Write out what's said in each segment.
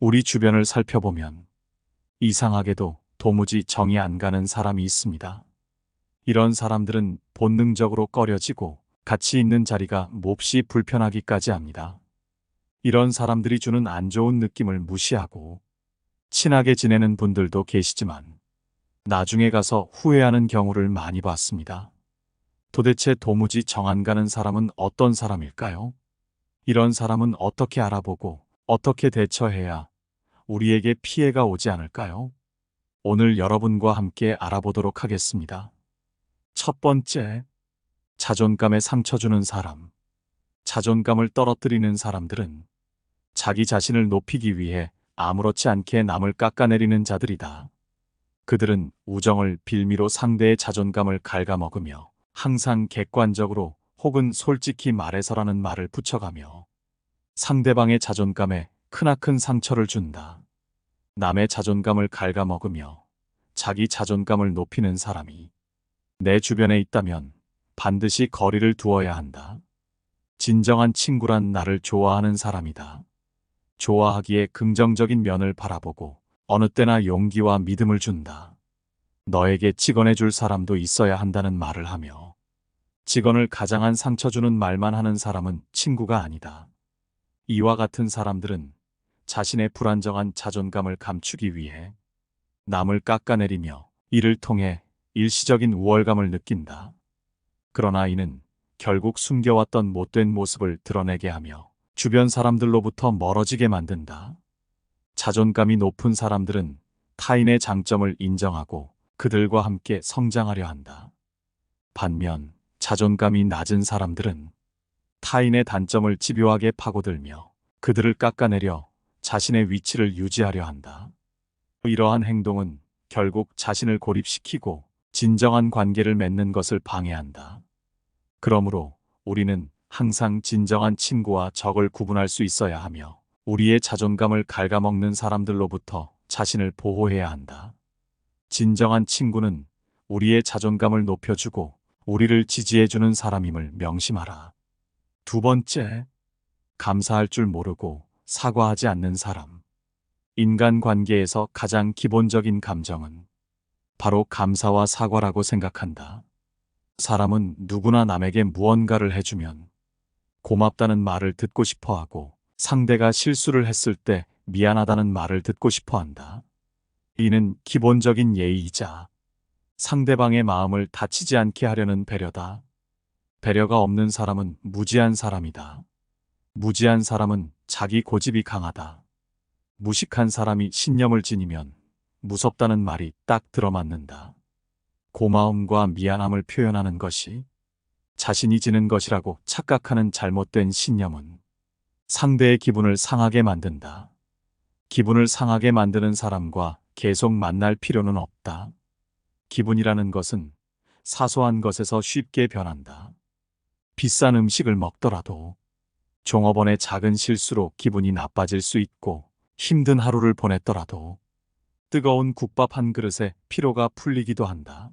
우리 주변을 살펴보면 이상하게도 도무지 정이 안 가는 사람이 있습니다. 이런 사람들은 본능적으로 꺼려지고 같이 있는 자리가 몹시 불편하기까지 합니다. 이런 사람들이 주는 안 좋은 느낌을 무시하고 친하게 지내는 분들도 계시지만 나중에 가서 후회하는 경우를 많이 봤습니다. 도대체 도무지 정 안 가는 사람은 어떤 사람일까요? 이런 사람은 어떻게 알아보고 어떻게 대처해야 우리에게 피해가 오지 않을까요? 오늘 여러분과 함께 알아보도록 하겠습니다. 첫 번째, 자존감에 상처 주는 사람. 자존감을 떨어뜨리는 사람들은 자기 자신을 높이기 위해 아무렇지 않게 남을 깎아내리는 자들이다. 그들은 우정을 빌미로 상대의 자존감을 갉아먹으며 항상 객관적으로 혹은 솔직히 말해서라는 말을 붙여가며 상대방의 자존감에 크나큰 상처를 준다. 남의 자존감을 갉아먹으며 자기 자존감을 높이는 사람이 내 주변에 있다면 반드시 거리를 두어야 한다. 진정한 친구란 나를 좋아하는 사람이다. 좋아하기에 긍정적인 면을 바라보고 어느 때나 용기와 믿음을 준다. 너에게 직언해 줄 사람도 있어야 한다는 말을 하며 직언을 가장한 상처 주는 말만 하는 사람은 친구가 아니다. 이와 같은 사람들은 자신의 불안정한 자존감을 감추기 위해 남을 깎아내리며 이를 통해 일시적인 우월감을 느낀다. 그러나 이는 결국 숨겨왔던 못된 모습을 드러내게 하며 주변 사람들로부터 멀어지게 만든다. 자존감이 높은 사람들은 타인의 장점을 인정하고 그들과 함께 성장하려 한다. 반면 자존감이 낮은 사람들은 타인의 단점을 집요하게 파고들며 그들을 깎아내려 자신의 위치를 유지하려 한다. 이러한 행동은 결국 자신을 고립시키고 진정한 관계를 맺는 것을 방해한다. 그러므로 우리는 항상 진정한 친구와 적을 구분할 수 있어야 하며 우리의 자존감을 갉아먹는 사람들로부터 자신을 보호해야 한다. 진정한 친구는 우리의 자존감을 높여주고 우리를 지지해주는 사람임을 명심하라. 두 번째, 감사할 줄 모르고 사과하지 않는 사람. 인간관계에서 가장 기본적인 감정은 바로 감사와 사과라고 생각한다. 사람은 누구나 남에게 무언가를 해주면 고맙다는 말을 듣고 싶어 하고 상대가 실수를 했을 때 미안하다는 말을 듣고 싶어 한다. 이는 기본적인 예의이자 상대방의 마음을 다치지 않게 하려는 배려다. 배려가 없는 사람은 무지한 사람이다. 무지한 사람은 자기 고집이 강하다. 무식한 사람이 신념을 지니면 무섭다는 말이 딱 들어맞는다. 고마움과 미안함을 표현하는 것이 자신이 지는 것이라고 착각하는 잘못된 신념은 상대의 기분을 상하게 만든다. 기분을 상하게 만드는 사람과 계속 만날 필요는 없다. 기분이라는 것은 사소한 것에서 쉽게 변한다. 비싼 음식을 먹더라도 종업원의 작은 실수로 기분이 나빠질 수 있고 힘든 하루를 보냈더라도 뜨거운 국밥 한 그릇에 피로가 풀리기도 한다.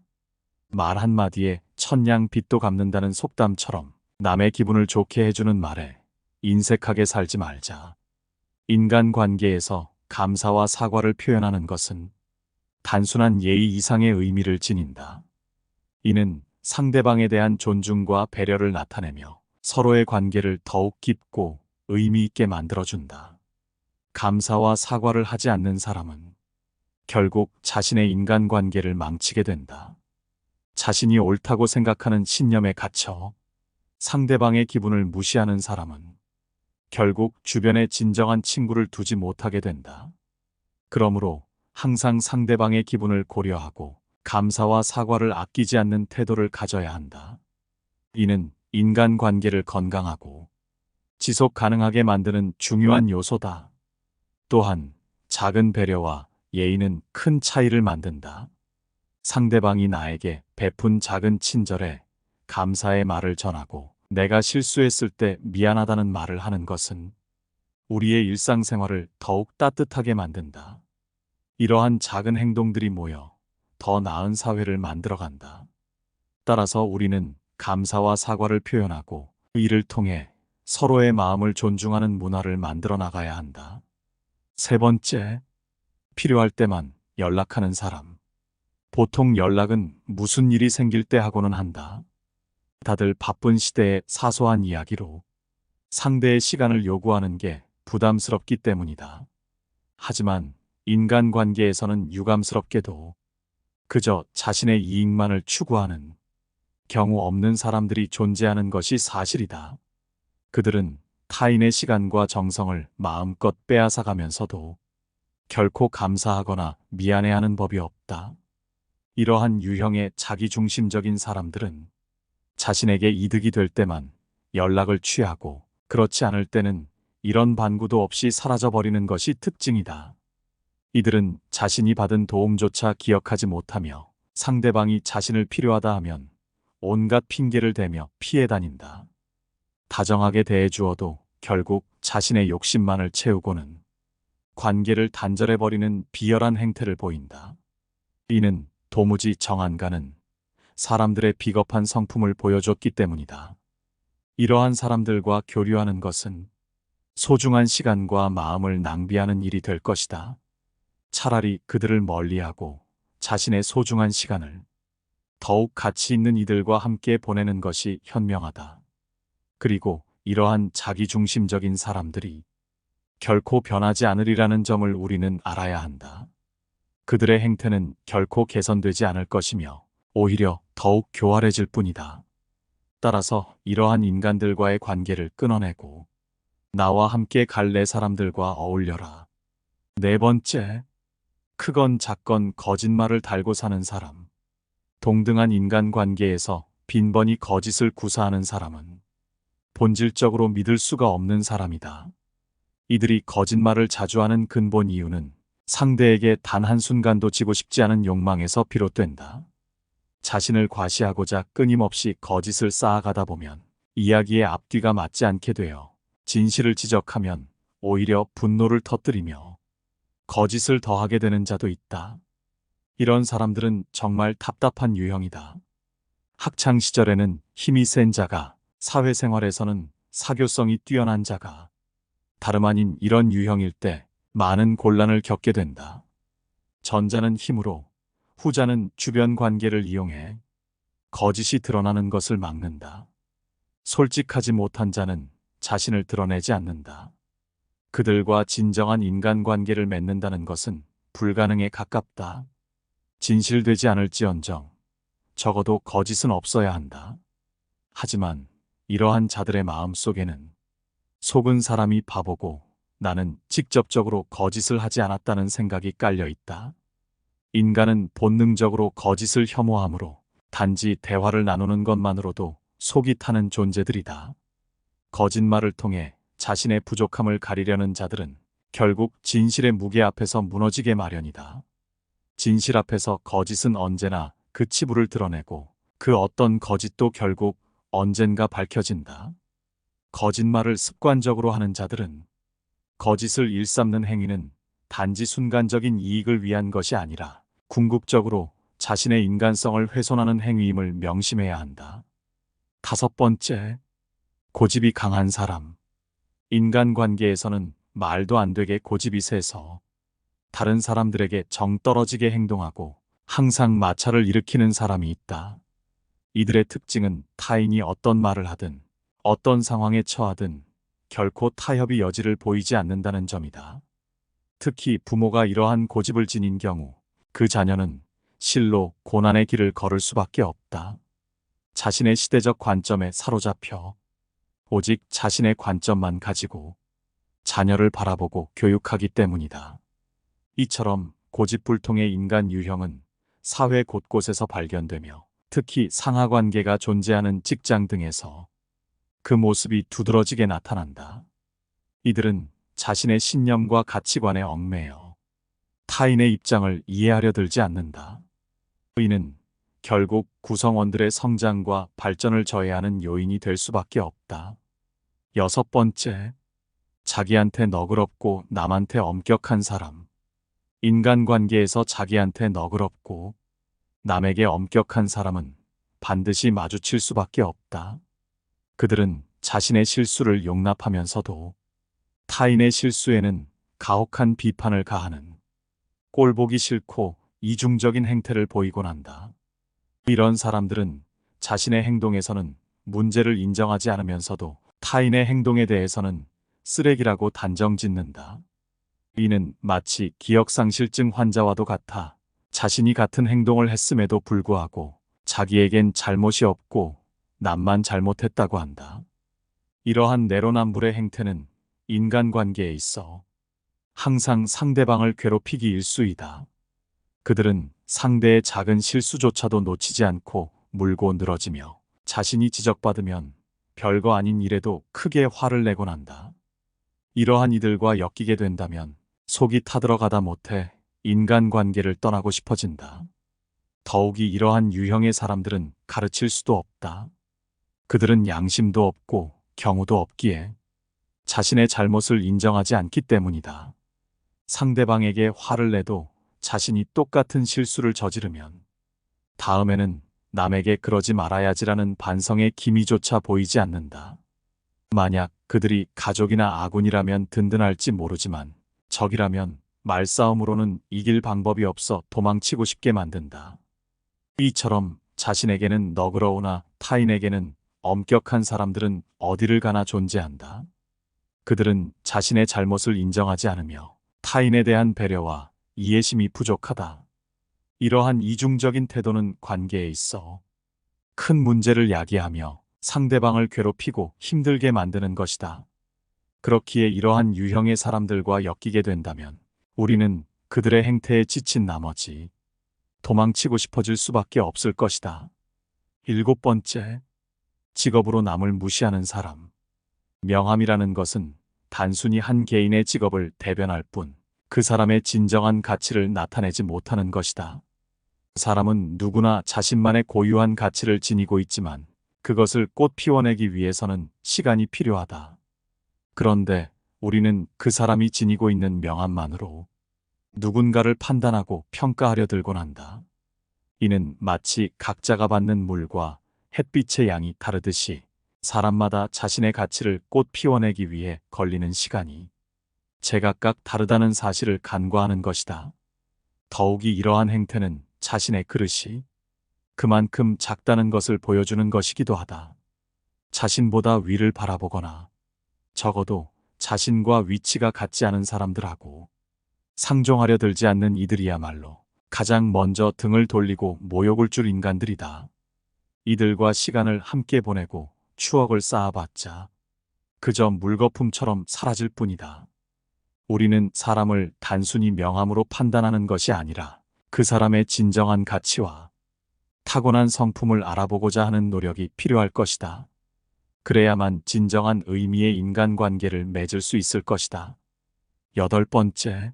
말 한마디에 천냥 빚도 갚는다는 속담처럼 남의 기분을 좋게 해주는 말에 인색하게 살지 말자. 인간관계에서 감사와 사과를 표현하는 것은 단순한 예의 이상의 의미를 지닌다. 이는 상대방에 대한 존중과 배려를 나타내며 서로의 관계를 더욱 깊고 의미 있게 만들어준다. 감사와 사과를 하지 않는 사람은 결국 자신의 인간관계를 망치게 된다. 자신이 옳다고 생각하는 신념에 갇혀 상대방의 기분을 무시하는 사람은 결국 주변에 진정한 친구를 두지 못하게 된다. 그러므로 항상 상대방의 기분을 고려하고 감사와 사과를 아끼지 않는 태도를 가져야 한다. 이는 인간관계를 건강하고 지속 가능하게 만드는 중요한 요소다. 또한 작은 배려와 예의는 큰 차이를 만든다. 상대방이 나에게 베푼 작은 친절에 감사의 말을 전하고 내가 실수했을 때 미안하다는 말을 하는 것은 우리의 일상생활을 더욱 따뜻하게 만든다. 이러한 작은 행동들이 모여 더 나은 사회를 만들어간다. 따라서 우리는 감사와 사과를 표현하고 이를 통해 서로의 마음을 존중하는 문화를 만들어 나가야 한다. 세 번째, 필요할 때만 연락하는 사람. 보통 연락은 무슨 일이 생길 때 하고는 한다. 다들 바쁜 시대에 사소한 이야기로 상대의 시간을 요구하는 게 부담스럽기 때문이다. 하지만 인간관계에서는 유감스럽게도 그저 자신의 이익만을 추구하는 경우 없는 사람들이 존재하는 것이 사실이다. 그들은 타인의 시간과 정성을 마음껏 빼앗아가면서도 결코 감사하거나 미안해하는 법이 없다. 이러한 유형의 자기중심적인 사람들은 자신에게 이득이 될 때만 연락을 취하고 그렇지 않을 때는 이런 반구도 없이 사라져버리는 것이 특징이다. 이들은 자신이 받은 도움조차 기억하지 못하며 상대방이 자신을 필요하다 하면 온갖 핑계를 대며 피해 다닌다. 다정하게 대해주어도 결국 자신의 욕심만을 채우고는 관계를 단절해버리는 비열한 행태를 보인다. 이는 도무지 정 안 가는 사람들의 비겁한 성품을 보여줬기 때문이다. 이러한 사람들과 교류하는 것은 소중한 시간과 마음을 낭비하는 일이 될 것이다. 차라리 그들을 멀리하고 자신의 소중한 시간을 더욱 가치 있는 이들과 함께 보내는 것이 현명하다. 그리고 이러한 자기중심적인 사람들이 결코 변하지 않으리라는 점을 우리는 알아야 한다. 그들의 행태는 결코 개선되지 않을 것이며 오히려 더욱 교활해질 뿐이다. 따라서 이러한 인간들과의 관계를 끊어내고 나와 함께 갈래 사람들과 어울려라. 네 번째, 크건 작건 거짓말을 달고 사는 사람. 동등한 인간관계에서 빈번히 거짓을 구사하는 사람은 본질적으로 믿을 수가 없는 사람이다. 이들이 거짓말을 자주 하는 근본 이유는 상대에게 단 한순간도 지고 싶지 않은 욕망에서 비롯된다. 자신을 과시하고자 끊임없이 거짓을 쌓아가다 보면 이야기의 앞뒤가 맞지 않게 되어 진실을 지적하면 오히려 분노를 터뜨리며 거짓을 더하게 되는 자도 있다. 이런 사람들은 정말 답답한 유형이다. 학창 시절에는 힘이 센 자가, 사회생활에서는 사교성이 뛰어난 자가 다름 아닌 이런 유형일 때 많은 곤란을 겪게 된다. 전자는 힘으로, 후자는 주변 관계를 이용해 거짓이 드러나는 것을 막는다. 솔직하지 못한 자는 자신을 드러내지 않는다. 그들과 진정한 인간관계를 맺는다는 것은 불가능에 가깝다. 진실되지 않을지언정 적어도 거짓은 없어야 한다. 하지만 이러한 자들의 마음 속에는 속은 사람이 바보고 나는 직접적으로 거짓을 하지 않았다는 생각이 깔려 있다. 인간은 본능적으로 거짓을 혐오하므로 단지 대화를 나누는 것만으로도 속이 타는 존재들이다. 거짓말을 통해 자신의 부족함을 가리려는 자들은 결국 진실의 무게 앞에서 무너지게 마련이다. 진실 앞에서 거짓은 언제나 그 치부를 드러내고 그 어떤 거짓도 결국 언젠가 밝혀진다. 거짓말을 습관적으로 하는 자들은 거짓을 일삼는 행위는 단지 순간적인 이익을 위한 것이 아니라 궁극적으로 자신의 인간성을 훼손하는 행위임을 명심해야 한다. 다섯 번째, 고집이 강한 사람. 인간관계에서는 말도 안 되게 고집이 세서 다른 사람들에게 정 떨어지게 행동하고 항상 마찰을 일으키는 사람이 있다. 이들의 특징은 타인이 어떤 말을 하든 어떤 상황에 처하든 결코 타협의 여지를 보이지 않는다는 점이다. 특히 부모가 이러한 고집을 지닌 경우 그 자녀는 실로 고난의 길을 걸을 수밖에 없다. 자신의 시대적 관점에 사로잡혀 오직 자신의 관점만 가지고 자녀를 바라보고 교육하기 때문이다. 이처럼 고집불통의 인간 유형은 사회 곳곳에서 발견되며 특히 상하관계가 존재하는 직장 등에서 그 모습이 두드러지게 나타난다. 이들은 자신의 신념과 가치관에 얽매여 타인의 입장을 이해하려 들지 않는다. 이는 결국 구성원들의 성장과 발전을 저해하는 요인이 될 수밖에 없다. 여섯 번째, 자기한테 너그럽고 남한테 엄격한 사람. 인간관계에서 자기한테 너그럽고 남에게 엄격한 사람은 반드시 마주칠 수밖에 없다. 그들은 자신의 실수를 용납하면서도 타인의 실수에는 가혹한 비판을 가하는, 꼴보기 싫고 이중적인 행태를 보이곤 한다. 이런 사람들은 자신의 행동에서는 문제를 인정하지 않으면서도 타인의 행동에 대해서는 쓰레기라고 단정짓는다. 이는 마치 기억상실증 환자와도 같아 자신이 같은 행동을 했음에도 불구하고 자기에겐 잘못이 없고 남만 잘못했다고 한다. 이러한 내로남불의 행태는 인간관계에 있어 항상 상대방을 괴롭히기 일쑤이다. 그들은 상대의 작은 실수조차도 놓치지 않고 물고 늘어지며 자신이 지적받으면 별거 아닌 일에도 크게 화를 내곤 한다. 이러한 이들과 엮이게 된다면 속이 타들어가다 못해 인간관계를 떠나고 싶어진다. 더욱이 이러한 유형의 사람들은 가르칠 수도 없다. 그들은 양심도 없고 경우도 없기에 자신의 잘못을 인정하지 않기 때문이다. 상대방에게 화를 내도 자신이 똑같은 실수를 저지르면 다음에는 남에게 그러지 말아야지라는 반성의 기미조차 보이지 않는다. 만약 그들이 가족이나 아군이라면 든든할지 모르지만 적이라면 말싸움으로는 이길 방법이 없어 도망치고 싶게 만든다. 이처럼 자신에게는 너그러우나 타인에게는 엄격한 사람들은 어디를 가나 존재한다. 그들은 자신의 잘못을 인정하지 않으며 타인에 대한 배려와 이해심이 부족하다. 이러한 이중적인 태도는 관계에 있어 큰 문제를 야기하며 상대방을 괴롭히고 힘들게 만드는 것이다. 그렇기에 이러한 유형의 사람들과 엮이게 된다면 우리는 그들의 행태에 지친 나머지 도망치고 싶어질 수밖에 없을 것이다. 7번째, 직업으로 남을 무시하는 사람. 명함이라는 것은 단순히 한 개인의 직업을 대변할 뿐 그 사람의 진정한 가치를 나타내지 못하는 것이다. 사람은 누구나 자신만의 고유한 가치를 지니고 있지만 그것을 꽃 피워내기 위해서는 시간이 필요하다. 그런데 우리는 그 사람이 지니고 있는 명함만으로 누군가를 판단하고 평가하려 들곤 한다. 이는 마치 각자가 받는 물과 햇빛의 양이 다르듯이 사람마다 자신의 가치를 꽃 피워내기 위해 걸리는 시간이 제각각 다르다는 사실을 간과하는 것이다. 더욱이 이러한 행태는 자신의 그릇이 그만큼 작다는 것을 보여주는 것이기도 하다. 자신보다 위를 바라보거나 적어도 자신과 위치가 같지 않은 사람들하고 상종하려 들지 않는 이들이야말로 가장 먼저 등을 돌리고 모욕을 줄 인간들이다. 이들과 시간을 함께 보내고 추억을 쌓아봤자 그저 물거품처럼 사라질 뿐이다. 우리는 사람을 단순히 명함으로 판단하는 것이 아니라 그 사람의 진정한 가치와 타고난 성품을 알아보고자 하는 노력이 필요할 것이다. 그래야만 진정한 의미의 인간관계를 맺을 수 있을 것이다. 8번째,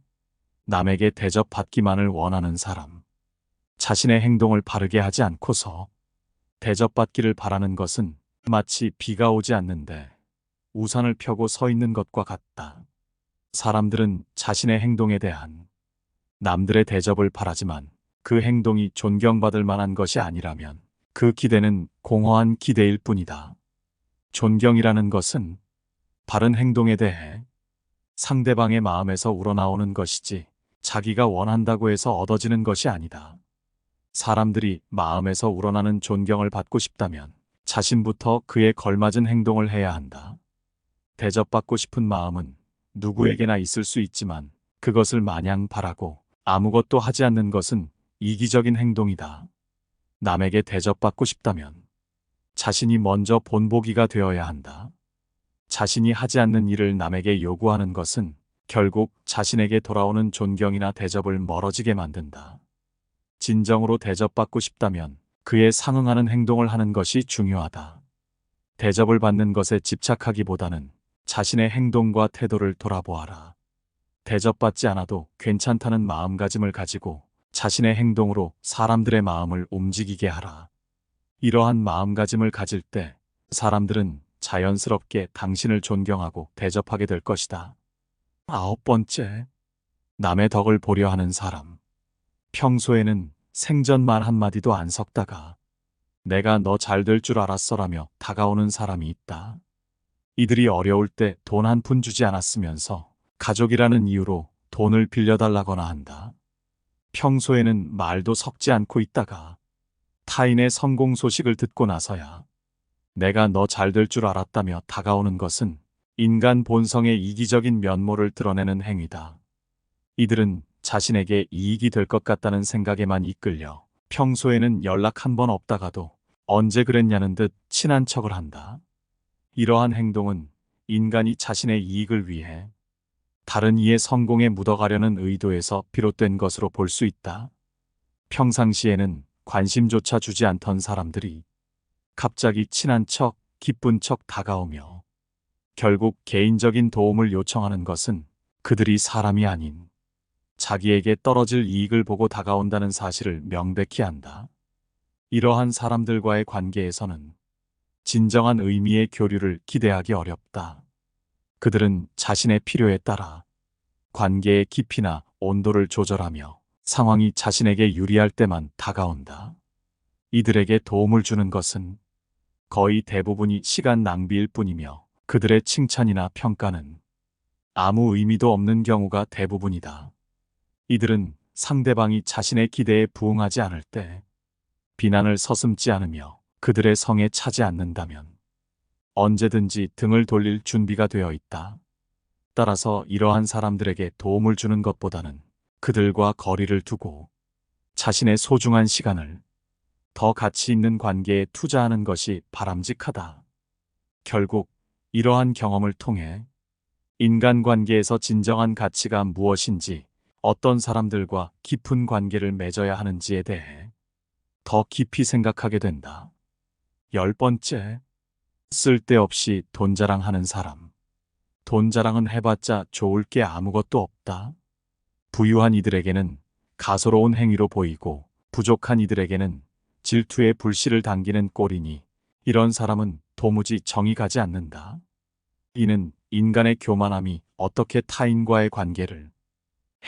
남에게 대접받기만을 원하는 사람. 자신의 행동을 바르게 하지 않고서 대접받기를 바라는 것은 마치 비가 오지 않는데 우산을 펴고 서 있는 것과 같다. 사람들은 자신의 행동에 대한 남들의 대접을 바라지만 그 행동이 존경받을 만한 것이 아니라면 그 기대는 공허한 기대일 뿐이다. 존경이라는 것은 바른 행동에 대해 상대방의 마음에서 우러나오는 것이지 자기가 원한다고 해서 얻어지는 것이 아니다. 사람들이 마음에서 우러나는 존경을 받고 싶다면 자신부터 그에 걸맞은 행동을 해야 한다. 대접받고 싶은 마음은 누구에게나 있을 수 있지만 그것을 마냥 바라고 아무것도 하지 않는 것은 이기적인 행동이다. 남에게 대접받고 싶다면 자신이 먼저 본보기가 되어야 한다. 자신이 하지 않는 일을 남에게 요구하는 것은 결국 자신에게 돌아오는 존경이나 대접을 멀어지게 만든다. 진정으로 대접받고 싶다면 그에 상응하는 행동을 하는 것이 중요하다. 대접을 받는 것에 집착하기보다는 자신의 행동과 태도를 돌아보아라. 대접받지 않아도 괜찮다는 마음가짐을 가지고 자신의 행동으로 사람들의 마음을 움직이게 하라. 이러한 마음가짐을 가질 때 사람들은 자연스럽게 당신을 존경하고 대접하게 될 것이다. 9번째, 남의 덕을 보려 하는 사람. 평소에는 생전 말 한마디도 안 섞다가 내가 너 잘 될 줄 알았어라며 다가오는 사람이 있다. 이들이 어려울 때 돈 한 푼 주지 않았으면서 가족이라는 이유로 돈을 빌려달라거나 한다. 평소에는 말도 섞지 않고 있다가 타인의 성공 소식을 듣고 나서야 내가 너 잘 될 줄 알았다며 다가오는 것은 인간 본성의 이기적인 면모를 드러내는 행위다. 이들은 자신에게 이익이 될 것 같다는 생각에만 이끌려 평소에는 연락 한 번 없다가도 언제 그랬냐는 듯 친한 척을 한다. 이러한 행동은 인간이 자신의 이익을 위해 다른 이의 성공에 묻어가려는 의도에서 비롯된 것으로 볼 수 있다. 평상시에는 관심조차 주지 않던 사람들이 갑자기 친한 척, 기쁜 척 다가오며 결국 개인적인 도움을 요청하는 것은 그들이 사람이 아닌 자기에게 떨어질 이익을 보고 다가온다는 사실을 명백히 한다. 이러한 사람들과의 관계에서는 진정한 의미의 교류를 기대하기 어렵다. 그들은 자신의 필요에 따라 관계의 깊이나 온도를 조절하며 상황이 자신에게 유리할 때만 다가온다. 이들에게 도움을 주는 것은 거의 대부분이 시간 낭비일 뿐이며 그들의 칭찬이나 평가는 아무 의미도 없는 경우가 대부분이다. 이들은 상대방이 자신의 기대에 부응하지 않을 때 비난을 서슴지 않으며 그들의 성에 차지 않는다면 언제든지 등을 돌릴 준비가 되어 있다. 따라서 이러한 사람들에게 도움을 주는 것보다는 그들과 거리를 두고 자신의 소중한 시간을 더 가치 있는 관계에 투자하는 것이 바람직하다. 결국 이러한 경험을 통해 인간관계에서 진정한 가치가 무엇인지, 어떤 사람들과 깊은 관계를 맺어야 하는지에 대해 더 깊이 생각하게 된다. 10번째, 쓸데없이 돈 자랑하는 사람. 돈 자랑은 해봤자 좋을 게 아무것도 없다. 부유한 이들에게는 가소로운 행위로 보이고 부족한 이들에게는 질투의 불씨를 당기는 꼴이니 이런 사람은 도무지 정이 가지 않는다. 이는 인간의 교만함이 어떻게 타인과의 관계를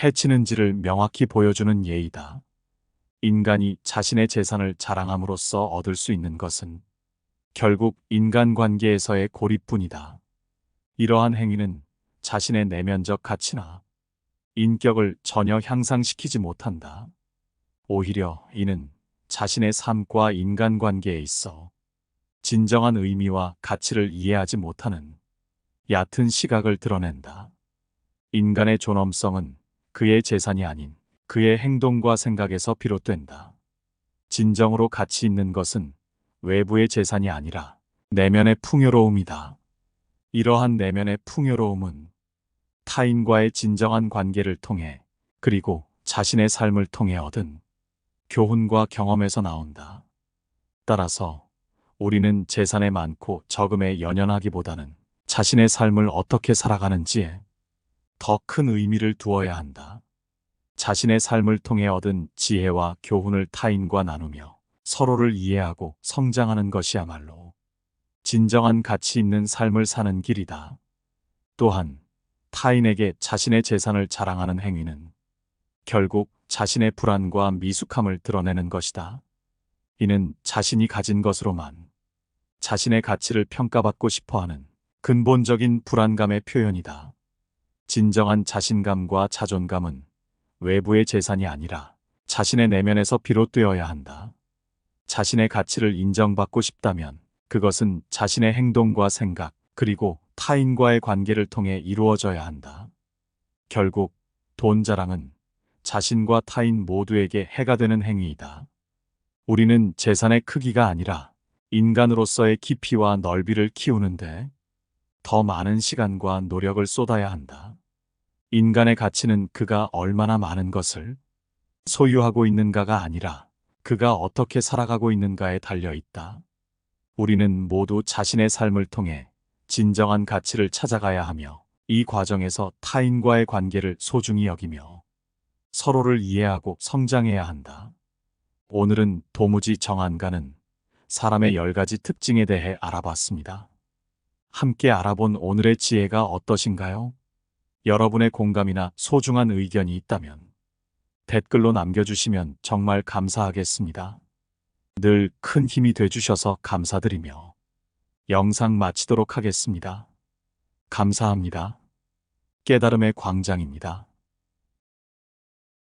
해치는지를 명확히 보여주는 예이다. 인간이 자신의 재산을 자랑함으로써 얻을 수 있는 것은 결국 인간관계에서의 고립뿐이다. 이러한 행위는 자신의 내면적 가치나 인격을 전혀 향상시키지 못한다. 오히려 이는 자신의 삶과 인간관계에 있어 진정한 의미와 가치를 이해하지 못하는 얕은 시각을 드러낸다. 인간의 존엄성은 그의 재산이 아닌 그의 행동과 생각에서 비롯된다. 진정으로 가치 있는 것은 외부의 재산이 아니라 내면의 풍요로움이다. 이러한 내면의 풍요로움은 타인과의 진정한 관계를 통해 그리고 자신의 삶을 통해 얻은 교훈과 경험에서 나온다. 따라서 우리는 재산에 많고 적음에 연연하기보다는 자신의 삶을 어떻게 살아가는지에 더 큰 의미를 두어야 한다. 자신의 삶을 통해 얻은 지혜와 교훈을 타인과 나누며 서로를 이해하고 성장하는 것이야말로 진정한 가치 있는 삶을 사는 길이다. 또한 타인에게 자신의 재산을 자랑하는 행위는 결국 자신의 불안과 미숙함을 드러내는 것이다. 이는 자신이 가진 것으로만 자신의 가치를 평가받고 싶어하는 근본적인 불안감의 표현이다. 진정한 자신감과 자존감은 외부의 재산이 아니라 자신의 내면에서 비롯되어야 한다. 자신의 가치를 인정받고 싶다면 그것은 자신의 행동과 생각, 그리고 타인과의 관계를 통해 이루어져야 한다. 결국 돈 자랑은 자신과 타인 모두에게 해가 되는 행위이다. 우리는 재산의 크기가 아니라 인간으로서의 깊이와 넓이를 키우는데 더 많은 시간과 노력을 쏟아야 한다. 인간의 가치는 그가 얼마나 많은 것을 소유하고 있는가가 아니라 그가 어떻게 살아가고 있는가에 달려 있다. 우리는 모두 자신의 삶을 통해 진정한 가치를 찾아가야 하며 이 과정에서 타인과의 관계를 소중히 여기며 서로를 이해하고 성장해야 한다. 오늘은 도무지 정 안 가는 사람의 10가지 특징에 대해 알아봤습니다. 함께 알아본 오늘의 지혜가 어떠신가요? 여러분의 공감이나 소중한 의견이 있다면 댓글로 남겨주시면 정말 감사하겠습니다. 늘 큰 힘이 돼주셔서 감사드리며 영상 마치도록 하겠습니다. 감사합니다. 깨달음의 광장입니다.